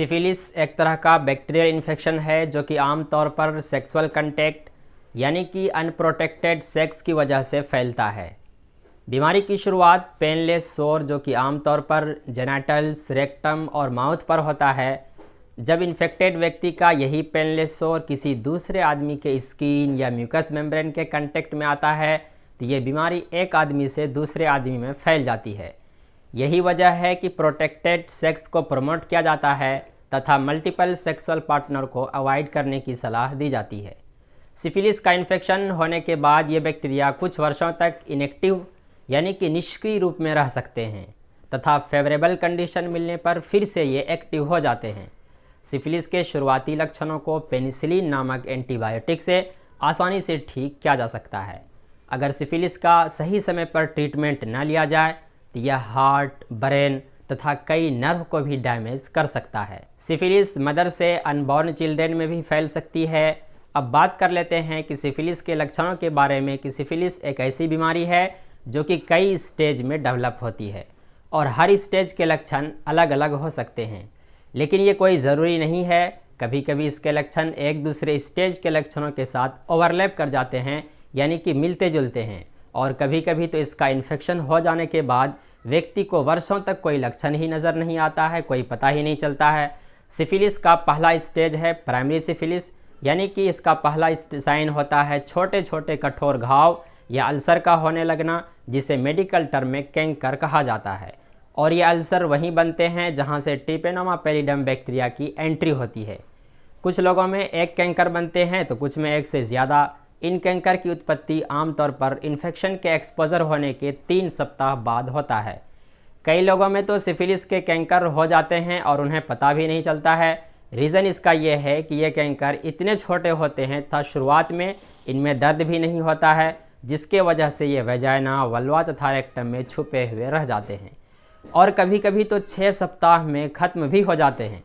Syphilis एक तरह का बैक्टीरियल इन्फेक्शन है जो कि आमतौर पर सेक्सुअल कंटेक्ट यानी कि अनप्रोटेक्टेड सेक्स की वजह से फैलता है। बीमारी की शुरुआत पेनलेस सोर जो कि आमतौर पर जेनिटल्स, रेक्टम और माउथ पर होता है। जब इन्फेक्टेड व्यक्ति का यही पेनलेस सोर किसी दूसरे आदमी के स्किन या म्यूकस मेम्ब्रेन के कांटेक्ट में आता है तो ये बीमारी एक आदमी से दूसरे आदमी में फैल जाती है। यही वजह है कि प्रोटेक्टेड सेक्स को प्रमोट किया जाता है तथा मल्टीपल सेक्सुअल पार्टनर को अवॉइड करने की सलाह दी जाती है। सिफिलिस का इन्फेक्शन होने के बाद ये बैक्टीरिया कुछ वर्षों तक इनएक्टिव यानी कि निष्क्रिय रूप में रह सकते हैं तथा फेवरेबल कंडीशन मिलने पर फिर से ये एक्टिव हो जाते हैं। सिफिलिस के शुरुआती लक्षणों को पेनिसिलिन नामक एंटीबायोटिक से आसानी से ठीक किया जा सकता है। अगर सिफिलिस का सही समय पर ट्रीटमेंट न लिया जाए तो यह हार्ट, ब्रेन तथा कई नर्व को भी डैमेज कर सकता है। सिफिलिस मदर से अनबॉर्न चिल्ड्रेन में भी फैल सकती है। अब बात कर लेते हैं कि सिफिलिस के लक्षणों के बारे में कि सिफिलिस एक ऐसी बीमारी है जो कि कई स्टेज में डेवलप होती है और हर स्टेज के लक्षण अलग अलग हो सकते हैं, लेकिन ये कोई ज़रूरी नहीं है। कभी कभी इसके लक्षण एक दूसरे स्टेज के लक्षणों के साथ ओवरलैप कर जाते हैं यानी कि मिलते जुलते हैं, और कभी कभी तो इसका इन्फेक्शन हो जाने के बाद व्यक्ति को वर्षों तक कोई लक्षण ही नज़र नहीं आता है, कोई पता ही नहीं चलता है। सिफिलिस का पहला स्टेज है प्राइमरी सिफिलिस, यानी कि इसका पहला साइन होता है छोटे छोटे कठोर घाव या अल्सर का होने लगना, जिसे मेडिकल टर्म में कैंकर कहा जाता है। और ये अल्सर वहीं बनते हैं जहाँ से ट्रिपेनोमा पैलिडम बैक्टीरिया की एंट्री होती है। कुछ लोगों में एक कैंकर बनते हैं तो कुछ में एक से ज़्यादा। इन कैंकर की उत्पत्ति आमतौर पर इन्फेक्शन के एक्सपोजर होने के 3 सप्ताह बाद होता है। कई लोगों में तो सिफिलिस के कैंकर हो जाते हैं और उन्हें पता भी नहीं चलता है। रीज़न इसका यह है कि ये कैंकर इतने छोटे होते हैं तथा शुरुआत में इनमें दर्द भी नहीं होता है, जिसके वजह से ये वेजाइना, वल्वा तथा रेक्टम में छुपे हुए रह जाते हैं और कभी कभी तो 6 सप्ताह में ख़त्म भी हो जाते हैं।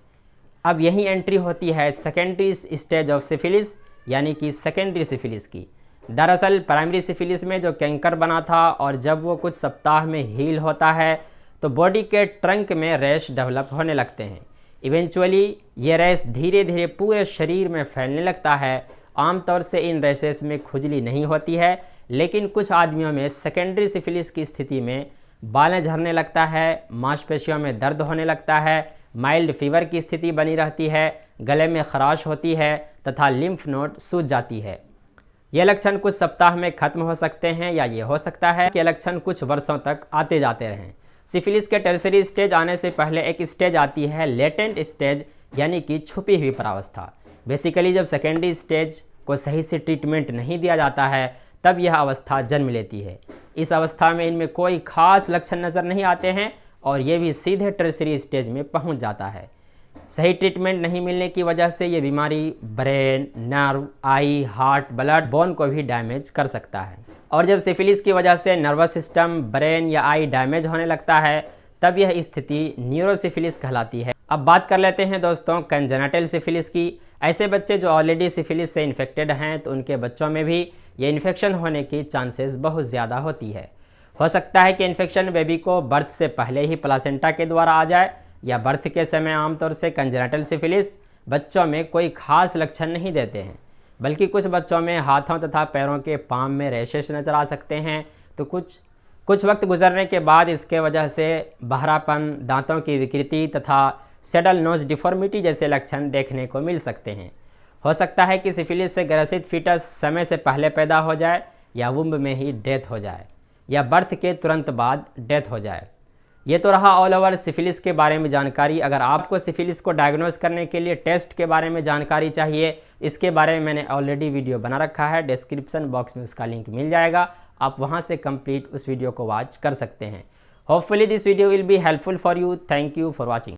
अब यही एंट्री होती है सेकेंडरी स्टेज ऑफ सिफिलिस यानी कि सेकेंडरी सिफिलिस की। दरअसल प्राइमरी सिफिलिस में जो कैंकर बना था और जब वो कुछ सप्ताह में हील होता है तो बॉडी के ट्रंक में रैश डेवलप होने लगते हैं। इवेंचुअली ये रैश धीरे धीरे पूरे शरीर में फैलने लगता है। आमतौर से इन रैशेस में खुजली नहीं होती है, लेकिन कुछ आदमियों में सेकेंडरी सिफिलिस की स्थिति में बालें झड़ने लगता है, मांसपेशियों में दर्द होने लगता है, माइल्ड फीवर की स्थिति बनी रहती है, गले में खराश होती है तथा लिम्फ नोड सूज जाती है। ये लक्षण कुछ सप्ताह में खत्म हो सकते हैं या ये हो सकता है कि लक्षण कुछ वर्षों तक आते जाते रहें। सिफिलिस के टर्सरी स्टेज आने से पहले एक स्टेज आती है लेटेंट स्टेज यानी कि छुपी हुई प्रावस्था। बेसिकली जब सेकेंडरी स्टेज को सही से ट्रीटमेंट नहीं दिया जाता है तब यह अवस्था जन्म लेती है। इस अवस्था में इनमें कोई खास लक्षण नज़र नहीं आते हैं और ये भी सीधे टर्सरी स्टेज में पहुंच जाता है। सही ट्रीटमेंट नहीं मिलने की वजह से ये बीमारी ब्रेन, नर्व, आई, हार्ट, ब्लड, बोन को भी डैमेज कर सकता है। और जब सिफिलिस की वजह से नर्वस सिस्टम, ब्रेन या आई डैमेज होने लगता है तब यह स्थिति न्यूरोसिफिलिस कहलाती है। अब बात कर लेते हैं दोस्तों कंजेनिटल सिफिलिस की। ऐसे बच्चे जो ऑलरेडी सिफिलिस से इन्फेक्टेड हैं तो उनके बच्चों में भी ये इन्फेक्शन होने की चांसेस बहुत ज़्यादा होती है। हो सकता है कि इन्फेक्शन बेबी को बर्थ से पहले ही प्लासेंटा के द्वारा आ जाए या बर्थ के समय। आमतौर से कंजेनिटल सिफिलिस बच्चों में कोई खास लक्षण नहीं देते हैं, बल्कि कुछ बच्चों में हाथों तथा पैरों के पाम में रैशेस नज़र आ सकते हैं। तो कुछ वक्त गुजरने के बाद इसके वजह से बहरापन, दांतों की विकृति तथा सेडल नोज डिफॉर्मिटी जैसे लक्षण देखने को मिल सकते हैं। हो सकता है कि सिफिलिस से ग्रसित फीटस समय से पहले पैदा हो जाए या वुम्ब में ही डेथ हो जाए या बर्थ के तुरंत बाद डेथ हो जाए। ये तो रहा ऑल ओवर सिफिलिस के बारे में जानकारी। अगर आपको सिफिलिस को डायग्नोज करने के लिए टेस्ट के बारे में जानकारी चाहिए, इसके बारे में मैंने ऑलरेडी वीडियो बना रखा है, डिस्क्रिप्शन बॉक्स में उसका लिंक मिल जाएगा। आप वहां से कंप्लीट उस वीडियो को वॉच कर सकते हैं। Hopefully this video will be helpful for you. Thank you for watching.